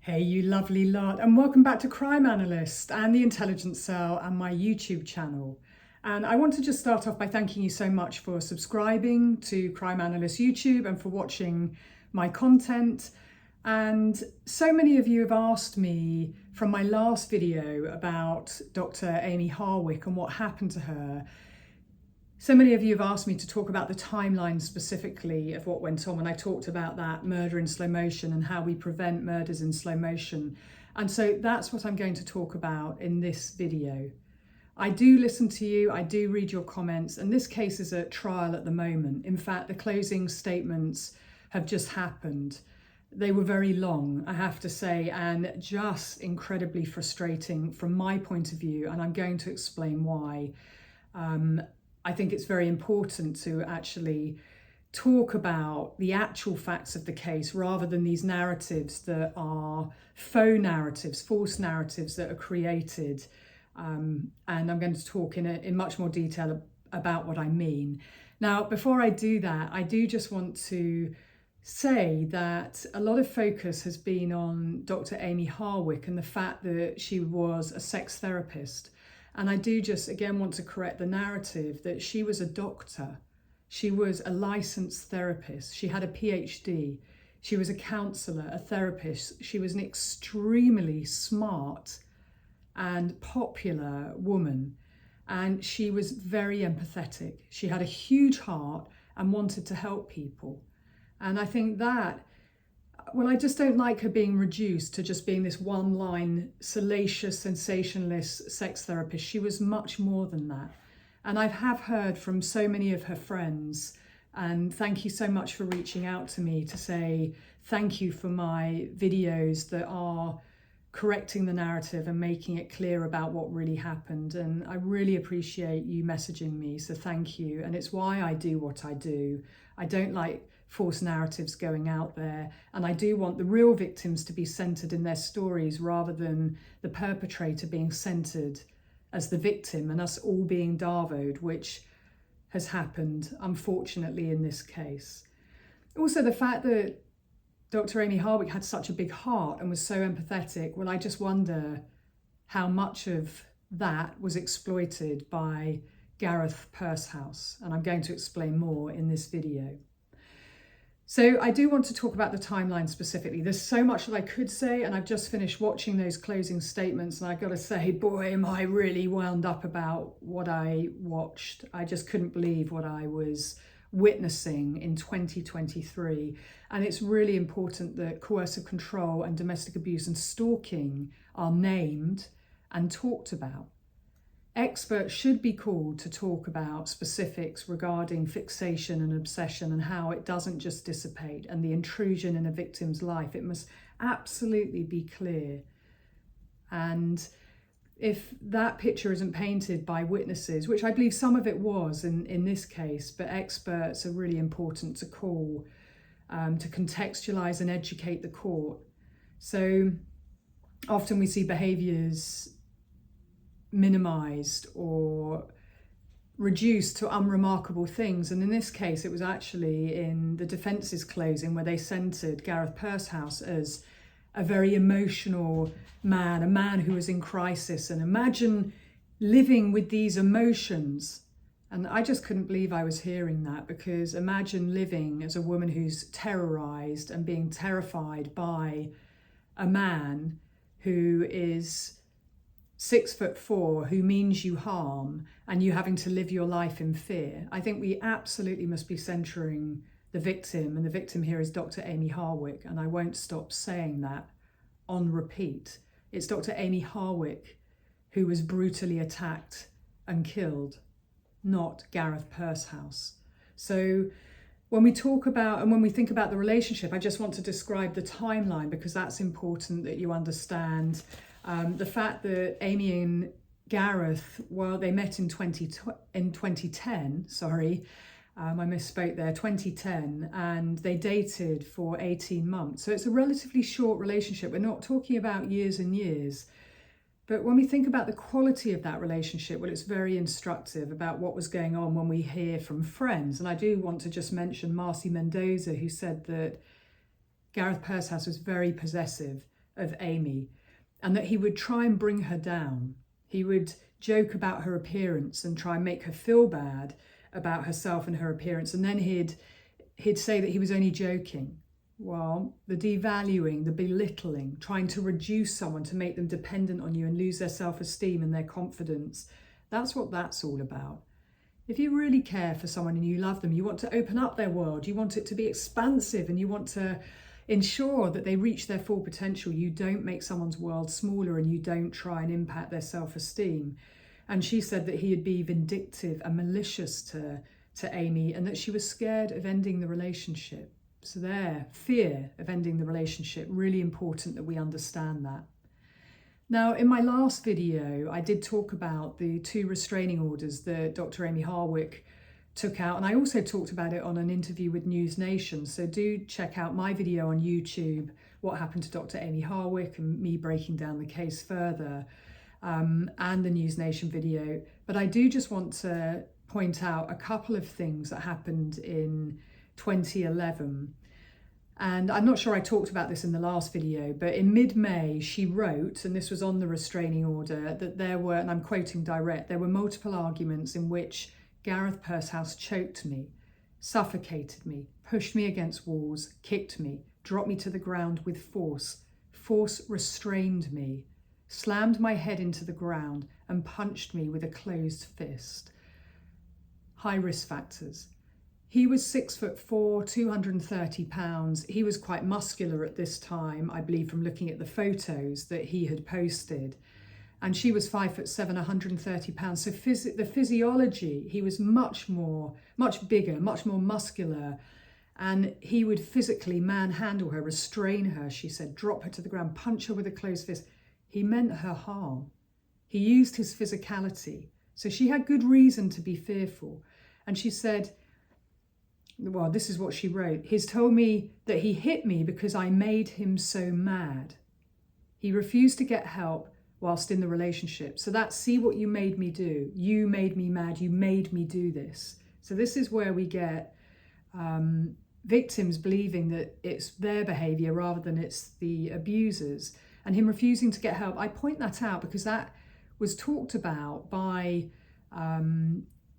Hey, you lovely lot, and welcome back to Crime Analyst and the Intelligence Cell and my YouTube channel. And I want to just start off by thanking you so much for subscribing to Crime Analyst YouTube and for watching my content. And so many of you have asked me from my last video about Dr. Amie Harwick and what happened to her. So many of you have asked me to talk about the timeline specifically of what went on when I talked about that murder in slow motion and how we prevent murders in slow motion. And so that's what I'm going to talk about in this video. I do listen to you, I do read your comments, and this case is at trial at the moment. In fact, the closing statements have just happened. They were very long, I have to say, and just incredibly frustrating from my point of view, and I'm going to explain why. I think it's very important to actually talk about the actual facts of the case rather than these narratives that are faux narratives, false narratives that are created. And I'm going to talk in much more detail about what I mean. Now, before I do that, I do just want to say that a lot of focus has been on Dr. Amie Harwick and the fact that she was a sex therapist. And I do just, again, want to correct the narrative that she was a doctor. She was a licensed therapist. She had a PhD. She was a counsellor, a therapist. She was an extremely smart and popular woman. And she was very empathetic. She had a huge heart and wanted to help people. And I think that, well, I just don't like her being reduced to just being this one-line, salacious, sensationalist sex therapist. She was much more than that. And I have heard from so many of her friends, and thank you so much for reaching out to me to say thank you for my videos that are correcting the narrative and making it clear about what really happened. And I really appreciate you messaging me, so thank you. And it's why I do what I do. I don't like false narratives going out there, and I do want the real victims to be centered in their stories rather than the perpetrator being centered as the victim and us all being Darvoed, which has happened unfortunately in this case. Also, the fact that Dr. Amie Harwick had such a big heart and was so empathetic, well, I just wonder how much of that was exploited by Gareth Pursehouse, and I'm going to explain more in this video. So I do want to talk about the timeline specifically. There's so much that I could say, and I've just finished watching those closing statements, and I've got to say, boy, am I really wound up about what I watched. I just couldn't believe what I was witnessing in 2023. And it's really important that coercive control and domestic abuse and stalking are named and talked about. Experts should be called to talk about specifics regarding fixation and obsession and how it doesn't just dissipate, and the intrusion in a victim's life. It must absolutely be clear. And if that picture isn't painted by witnesses, which I believe some of it was in this case, but experts are really important to call, to contextualize and educate the court. So often we see behaviours minimized or reduced to unremarkable things, and in this case it was actually in the defence's closing where they centered Gareth Pursehouse as a very emotional man, a man who was in crisis, and imagine living with these emotions. And I just couldn't believe I was hearing that, because imagine living as a woman who's terrorized and being terrified by a man who is 6'4", who means you harm, and you having to live your life in fear. I think we absolutely must be centering the victim, and the victim here is Dr. Amie Harwick, and I won't stop saying that on repeat. It's Dr. Amie Harwick who was brutally attacked and killed, not Gareth Pursehouse. So when we talk about and when we think about the relationship, I just want to describe the timeline, because that's important that you understand. The fact that Amie and Gareth, well, they met in 2010, I misspoke there, 2010, and they dated for 18 months. So it's a relatively short relationship. We're not talking about years and years. But when we think about the quality of that relationship, well, it's very instructive about what was going on when we hear from friends. And I do want to just mention Marcy Mendoza, who said that Gareth Pursehouse was very possessive of Amie, and that he would try and bring her down. He would joke about her appearance and try and make her feel bad about herself and her appearance, and then he'd say that he was only joking. Well, the devaluing, the belittling, trying to reduce someone to make them dependent on you and lose their self-esteem and their confidence, that's what that's all about. If you really care for someone and you love them, you want to open up their world, you want it to be expansive, and you want to ensure that they reach their full potential. You don't make someone's world smaller, and you don't try and impact their self-esteem. And she said that he'd be vindictive and malicious to Amie, and that she was scared of ending the relationship. So fear of ending the relationship, really important that we understand that. Now, in my last video, I did talk about the 2 restraining orders that Dr. Amie Harwick took out, and I also talked about it on an interview with News Nation. So do check out my video on YouTube, what happened to Dr. Amie Harwick, and me breaking down the case further, and the News Nation video. But I do just want to point out a couple of things that happened in 2011. And I'm not sure I talked about this in the last video, but in mid-May she wrote, and this was on the restraining order, that there were, and I'm quoting direct, there were multiple arguments in which Gareth Pursehouse choked me, suffocated me, pushed me against walls, kicked me, dropped me to the ground with force restrained me, slammed my head into the ground and punched me with a closed fist. High risk factors. He was 6'4", 230 pounds. He was quite muscular at this time, I believe, from looking at the photos that he had posted. And she was 5'7", 130 pounds. So the physiology, he was much bigger, much more muscular. And he would physically manhandle her, restrain her, she said, drop her to the ground, punch her with a closed fist. He meant her harm. He used his physicality. So she had good reason to be fearful. And she said, well, this is what she wrote. He's told me that he hit me because I made him so mad. He refused to get help whilst in the relationship. So that's, see what you made me do. You made me mad. You made me do this. So this is where we get victims believing that it's their behaviour rather than it's the abusers, and him refusing to get help. I point that out because that was talked about by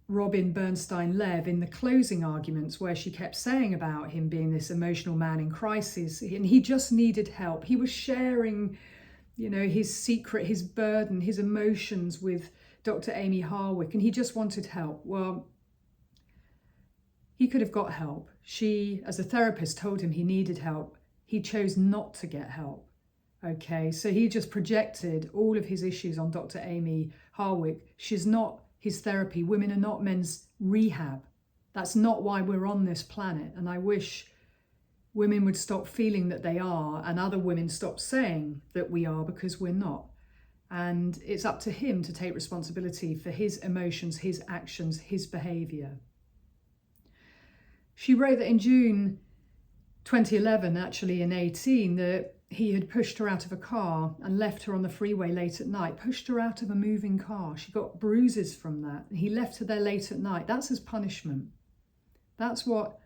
Robin Bernstein-Lev in the closing arguments, where she kept saying about him being this emotional man in crisis, and he just needed help. He was sharing, his secret, his burden, his emotions with Dr. Amie Harwick, and he just wanted help. Well, he could have got help. She, as a therapist, told him he needed help. He chose not to get help. Okay, so he just projected all of his issues on Dr. Amie Harwick. She's not his therapy. Women are not men's rehab. That's not why we're on this planet. And I wish women would stop feeling that they are, and other women stop saying that we are, because we're not. And it's up to him to take responsibility for his emotions, his actions, his behaviour. She wrote that in June 2011, actually in 18, that he had pushed her out of a car and left her on the freeway late at night, pushed her out of a moving car. She got bruises from that. And he left her there late at night. That's his punishment. That's what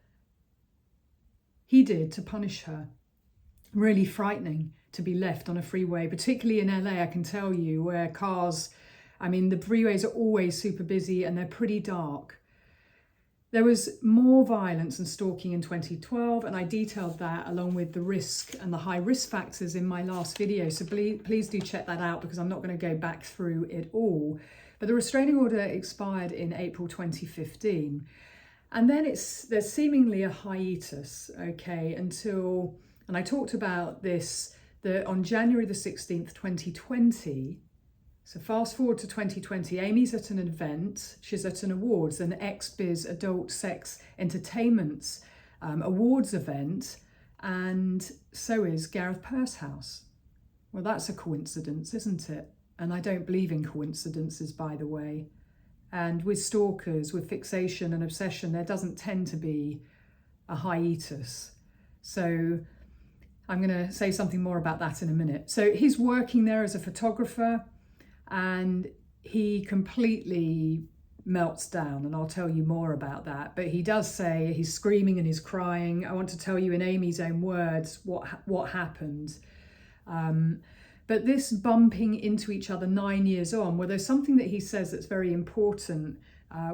he did to punish her. Really frightening to be left on a freeway, particularly in LA, I can tell you, where cars, the freeways are always super busy and they're pretty dark. There was more violence and stalking in 2012, and I detailed that along with the risk and the high risk factors in my last video. So please do check that out, because I'm not going to go back through it all. But the restraining order expired in April 2015. And then there's seemingly a hiatus, okay, until, and I talked about this, on January the 16th, 2020, so fast forward to 2020, Amie's at an event, she's at an awards, an XBiz Adult Sex Entertainment's awards event, and so is Gareth Pursehouse. Well, that's a coincidence, isn't it? And I don't believe in coincidences, by the way. And with stalkers, with fixation and obsession, there doesn't tend to be a hiatus. So I'm going to say something more about that in a minute. So he's working there as a photographer, and he completely melts down, and I'll tell you more about that. But he does say he's screaming and he's crying. I want to tell you in Amie's own words what happened. But this bumping into each other 9 years on, well, there's something that he says that's very important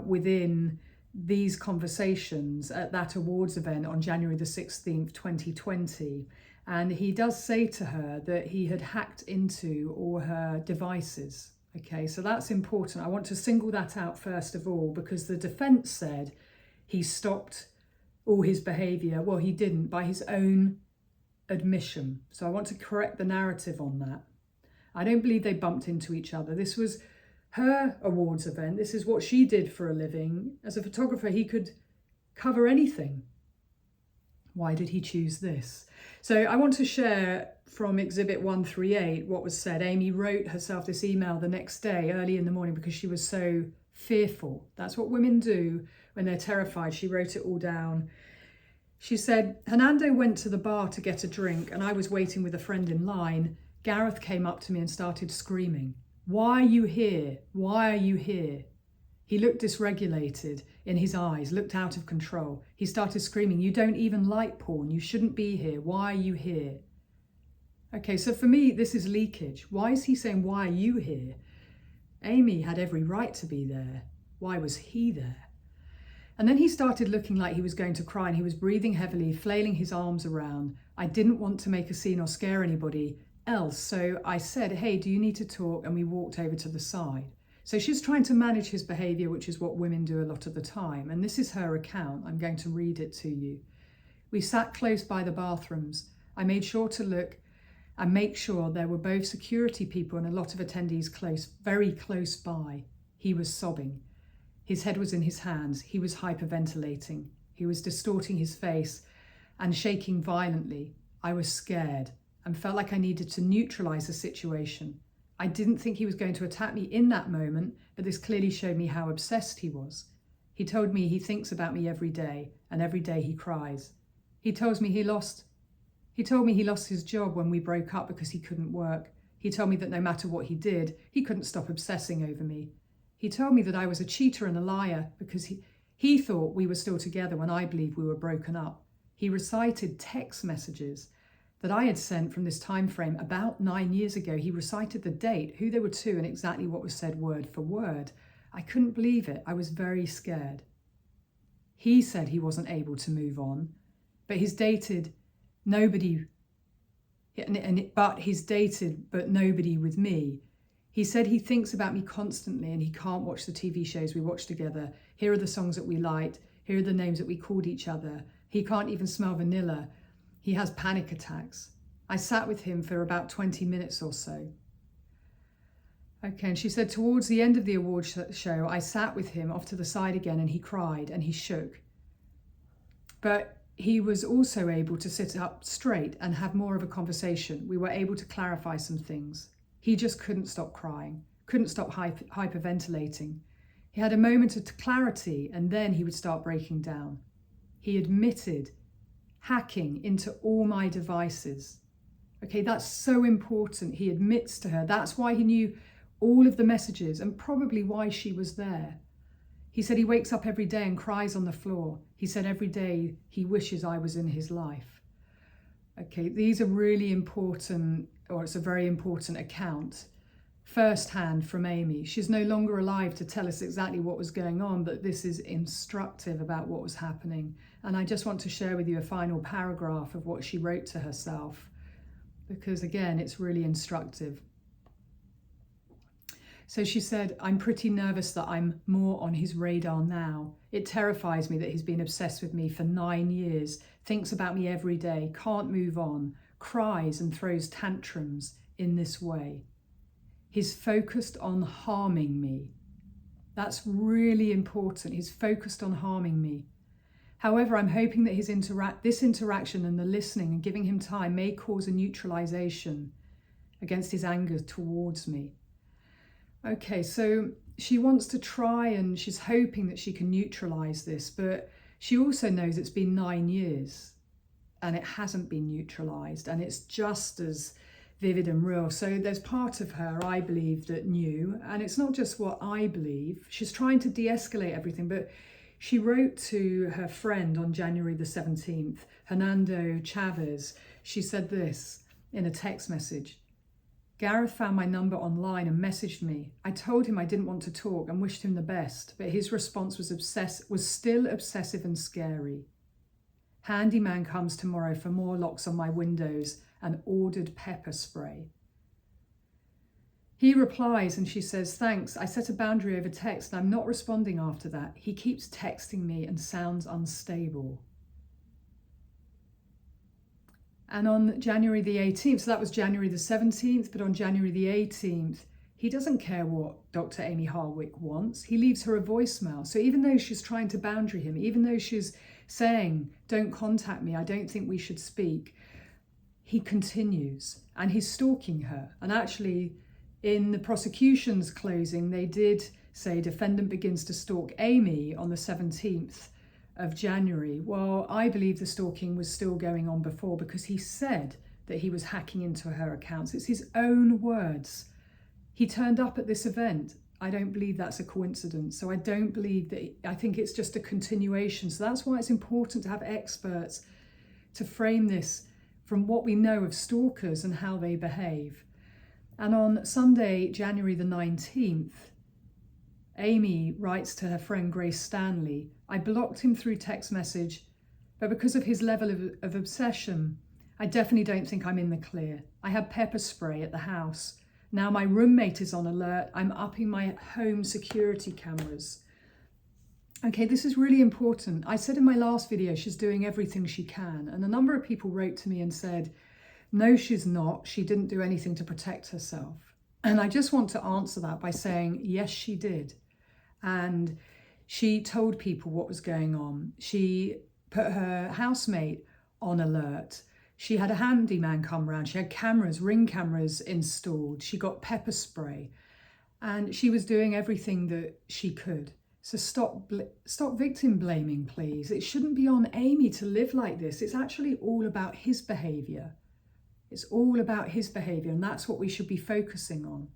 within these conversations at that awards event on January the 16th, 2020. And he does say to her that he had hacked into all her devices. Okay, so that's important. I want to single that out first of all, because the defense said he stopped all his behavior. Well, he didn't, by his own admission. So I want to correct the narrative on that. I don't believe they bumped into each other. This was her awards event. This is what she did for a living. As a photographer, he could cover anything. Why did he choose this? So I want to share from Exhibit 138 what was said. Amie wrote herself this email the next day, early in the morning, because she was so fearful. That's what women do when they're terrified. She wrote it all down. She said, Hernando went to the bar to get a drink and I was waiting with a friend in line. Gareth came up to me and started screaming. Why are you here? Why are you here? He looked dysregulated in his eyes, looked out of control. He started screaming, you don't even like porn. You shouldn't be here. Why are you here? Okay, so for me, this is leakage. Why is he saying, why are you here? Amie had every right to be there. Why was he there? And then he started looking like he was going to cry and he was breathing heavily, flailing his arms around. I didn't want to make a scene or scare anybody else. So I said, hey, do you need to talk? And we walked over to the side. So she's trying to manage his behavior, which is what women do a lot of the time. And this is her account. I'm going to read it to you. We sat close by the bathrooms. I made sure to look and make sure there were both security people and a lot of attendees close, very close by. He was sobbing. His head was in his hands. He was hyperventilating. He was distorting his face and shaking violently. I was scared and felt like I needed to neutralize the situation. I didn't think he was going to attack me in that moment, but this clearly showed me how obsessed he was. He told me he thinks about me every day, and every day he cries. He told me he lost his job when we broke up because he couldn't work. He told me that no matter what he did, he couldn't stop obsessing over me. He told me that I was a cheater and a liar because he thought we were still together when I believed we were broken up. He recited text messages that I had sent from this time frame about 9 years ago. He recited the date, who they were to, and exactly what was said word for word. I couldn't believe it. I was very scared. He said he wasn't able to move on, but he's dated nobody with me. He said he thinks about me constantly and he can't watch the TV shows we watch together. Here are the songs that we liked. Here are the names that we called each other. He can't even smell vanilla. He has panic attacks. I sat with him for about 20 minutes or so. Okay, and she said towards the end of the award show, I sat with him off to the side again and he cried and he shook. But he was also able to sit up straight and have more of a conversation. We were able to clarify some things. He just couldn't stop crying, couldn't stop hyperventilating. He had a moment of clarity and then he would start breaking down. He admitted hacking into all my devices. Okay, that's so important. He admits to her. That's why he knew all of the messages and probably why she was there. He said he wakes up every day and cries on the floor. He said every day he wishes I was in his life. Okay, these are really important, or it's a very important account, firsthand from Amie. She's no longer alive to tell us exactly what was going on, but this is instructive about what was happening. And I just want to share with you a final paragraph of what she wrote to herself, because again, it's really instructive. So she said, I'm pretty nervous that I'm more on his radar now. It terrifies me that he's been obsessed with me for 9 years, thinks about me every day, can't move on, cries and throws tantrums in this way. He's focused on harming me. That's really important. He's focused on harming me. However, I'm hoping that this interaction and the listening and giving him time may cause a neutralization against his anger towards me. Okay, so she wants to try and she's hoping that she can neutralize this, but she also knows it's been 9 years and it hasn't been neutralized and it's just as vivid and real. So there's part of her, I believe, that knew, and it's not just what I believe. She's trying to de-escalate everything, but she wrote to her friend on January the 17th, Hernando Chavez. She said this, in a text message. Gareth found my number online and messaged me. I told him I didn't want to talk and wished him the best, but his response was still obsessive and scary. Handyman comes tomorrow for more locks on my windows and ordered pepper spray. He replies and she says, thanks, I set a boundary over text and I'm not responding after that. He keeps texting me and sounds unstable. And on January the 18th, so that was January the 17th, but on January the 18th, he doesn't care what Dr. Amie Harwick wants. He leaves her a voicemail. So even though she's trying to boundary him, even though she's saying, don't contact me, I don't think we should speak, he continues and he's stalking her. And actually, in the prosecution's closing, they did say defendant begins to stalk Amie on the 17th of January. Well, I believe the stalking was still going on before because he said that he was hacking into her accounts. It's his own words. He turned up at this event. I don't believe that's a coincidence. So I don't believe that, I think it's just a continuation. So that's why it's important to have experts to frame this from what we know of stalkers and how they behave. And on Sunday, January the 19th, Amie writes to her friend Grace Stanley, I blocked him through text message, but because of his level of obsession, I definitely don't think I'm in the clear. I had pepper spray at the house. Now my roommate is on alert. I'm upping my home security cameras. Okay, this is really important. I said in my last video, she's doing everything she can. And a number of people wrote to me and said, no, she's not. She didn't do anything to protect herself. And I just want to answer that by saying, yes, she did. And she told people what was going on. She put her housemate on alert. She had a handyman come round. She had cameras, ring cameras installed. She got pepper spray. And she was doing everything that she could. So stop victim blaming, please. It shouldn't be on Amie to live like this. It's actually all about his behaviour. It's all about his behaviour, and that's what we should be focusing on.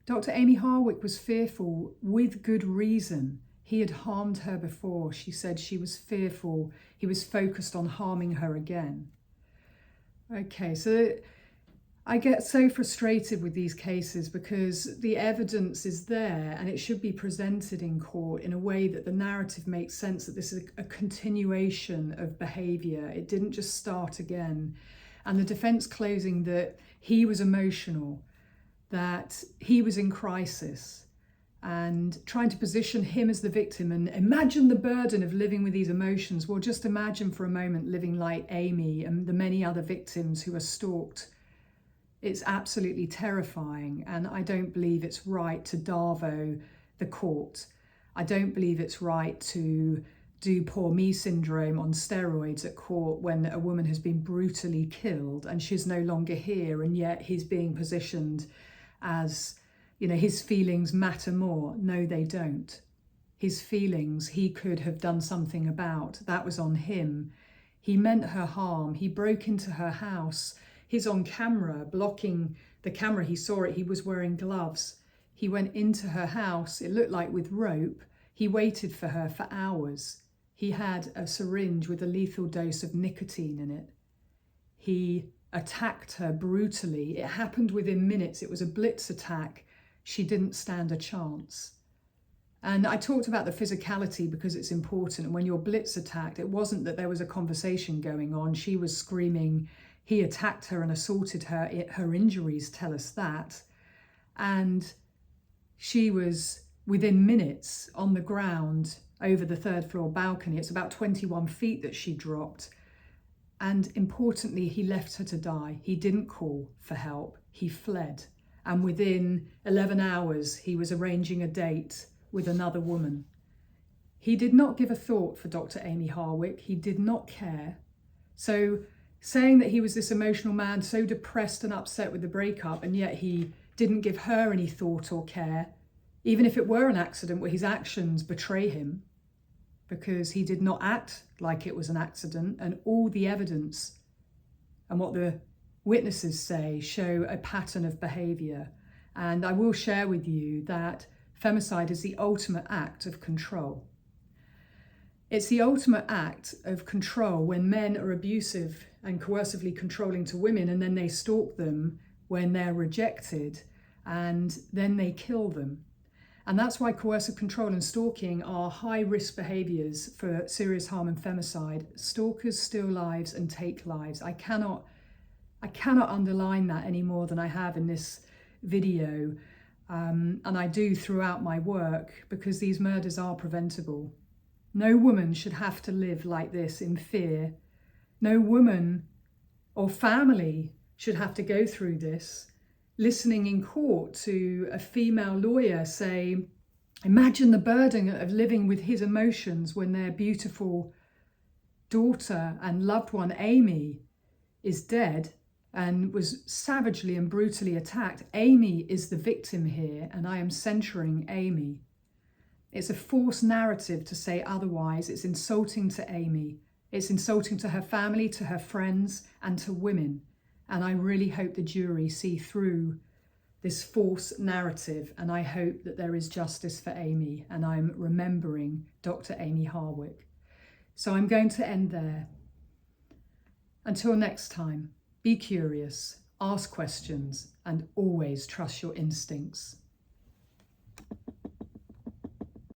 Dr. Amie Harwick was fearful with good reason. He had harmed her before. She said she was fearful. He was focused on harming her again. Okay, so I get so frustrated with these cases because the evidence is there and it should be presented in court in a way that the narrative makes sense, that this is a continuation of behaviour. It didn't just start again. And the defence closing that he was emotional, that he was in crisis, and trying to position him as the victim and imagine the burden of living with these emotions. Well, just imagine for a moment living like Amie and the many other victims who are stalked. It's absolutely terrifying, and I don't believe it's right to Darvo the court. I don't believe it's right to do poor me syndrome on steroids at court when a woman has been brutally killed and she's no longer here, and yet he's being positioned as, you know, his feelings matter more. No, they don't. His feelings he could have done something about. That was on him. He meant her harm. He broke into her house. He's on camera, blocking the camera. He saw it. He was wearing gloves. He went into her house, it looked like with rope. He waited for her for hours. He had a syringe with a lethal dose of nicotine in it. He attacked her brutally. It happened within minutes. It was a blitz attack. She didn't stand a chance. And I talked about the physicality because it's important. And when you're blitz attacked, it wasn't that there was a conversation going on. She was screaming. He attacked her and assaulted her. Her injuries tell us that. And she was within minutes on the ground over the third floor balcony. It's about 21 feet that she dropped. And importantly, he left her to die. He didn't call for help. He fled. And within 11 hours, he was arranging a date with another woman. He did not give a thought for Dr. Amie Harwick. He did not care. So saying that he was this emotional man, so depressed and upset with the breakup, and yet he didn't give her any thought or care, even if it were an accident where his actions betray him, because he did not act like it was an accident, and all the evidence and what the witnesses say show a pattern of behaviour. And I will share with you that femicide is the ultimate act of control. It's the ultimate act of control when men are abusive and coercively controlling to women, and then they stalk them when they're rejected, and then they kill them. And that's why coercive control and stalking are high-risk behaviours for serious harm and femicide. Stalkers steal lives and take lives. I cannot underline that any more than I have in this video, and I do throughout my work, because these murders are preventable. No woman should have to live like this in fear. No woman or family should have to go through this. Listening in court to a female lawyer say, imagine the burden of living with his emotions when their beautiful daughter and loved one, Amie, is dead and was savagely and brutally attacked. Amie is the victim here, and I am centering Amie. It's a false narrative to say otherwise. It's insulting to Amie. It's insulting to her family, to her friends, and to women. And I really hope the jury see through this false narrative, and I hope that there is justice for Amie, and I'm remembering Dr. Amie Harwick. So I'm going to end there. Until next time, be curious, ask questions, and always trust your instincts.